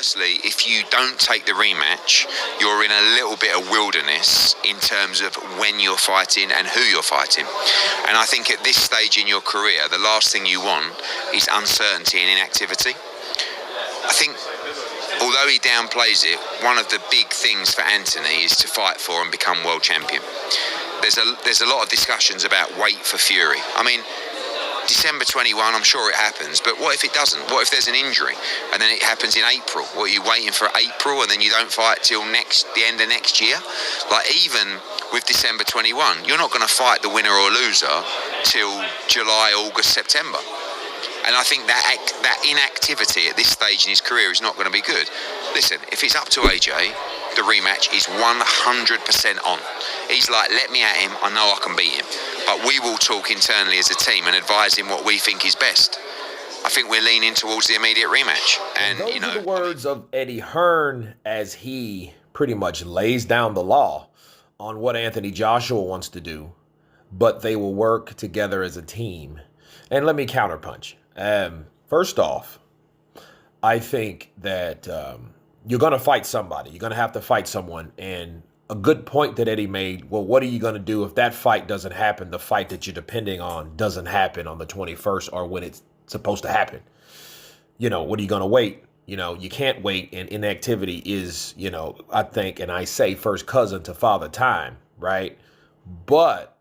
firstly, if you don't take the rematch, you're in a little bit of wilderness in terms of when you're fighting and who you're fighting. And I think at this stage in your career, the last thing you want is uncertainty and inactivity. I think, although he downplays it, one of the big things for Anthony is to fight for and become world champion. There's a lot of discussions about weight for Fury. I mean, December 21, I'm sure it happens, but what if it doesn't? What if there's an injury and then it happens in April? What, are you waiting for April and then you don't fight till the end of next year? Like, even with December 21, you're not going to fight the winner or loser till July, August, September. And I think that inactivity at this stage in his career is not going to be good. Listen, if it's up to AJ, the rematch is 100% on. He's like, let me at him, I know I can beat him. But we will talk internally as a team and advise him what we think is best. I think we're leaning towards the immediate rematch. And those are the words of Eddie Hearn as he pretty much lays down the law on what Anthony Joshua wants to do, but they will work together as a team. And let me counterpunch. First off, I think that you're going to fight somebody. You're going to have to fight someone. And a good point that Eddie made, well, what are you going to do if that fight doesn't happen, the fight that you're depending on doesn't happen on the 21st or when it's supposed to happen? You know, what are you going to wait? You know, you can't wait. And inactivity is, you know, I think, and I say first cousin to Father Time, right? But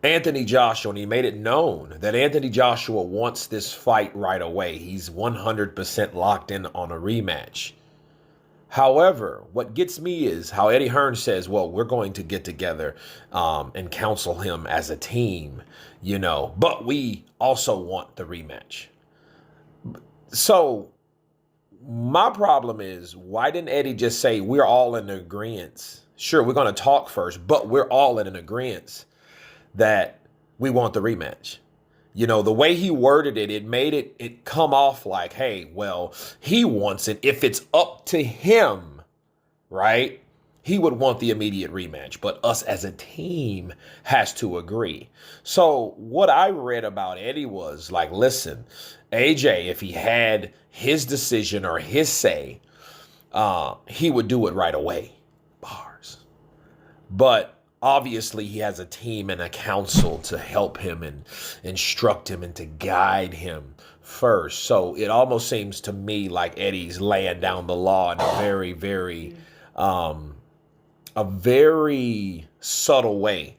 Anthony Joshua, and he made it known that Anthony Joshua wants this fight right away. He's 100% locked in on a rematch. However, what gets me is how Eddie Hearn says, well, we're going to get together and counsel him as a team, you know, but we also want the rematch. So my problem is, why didn't Eddie just say we're all in agreement? Sure, we're going to talk first, but we're all in an agreement that we want the rematch. You know, the way he worded it, it made it come off like, hey, well, he wants it. If it's up to him, right, he would want the immediate rematch. But us as a team has to agree. So what I read about Eddie was like, listen, AJ, if he had his decision or his say, he would do it right away. Bars. But obviously, he has a team and a council to help him and instruct him and to guide him first. So it almost seems to me like Eddie's laying down the law in a very subtle way,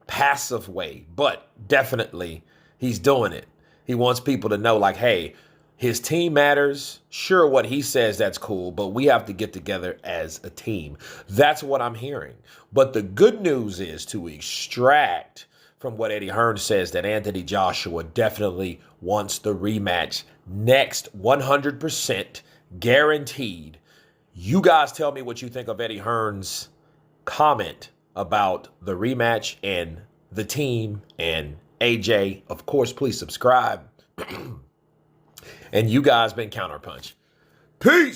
passive way, but definitely he's doing it. He wants people to know, like, hey, his team matters. Sure, what he says, that's cool, but we have to get together as a team. That's what I'm hearing. But the good news is to extract from what Eddie Hearn says that Anthony Joshua definitely wants the rematch next, 100% guaranteed. You guys tell me what you think of Eddie Hearn's comment about the rematch and the team and AJ. Of course, please subscribe. And you guys been Counterpunch. Peace.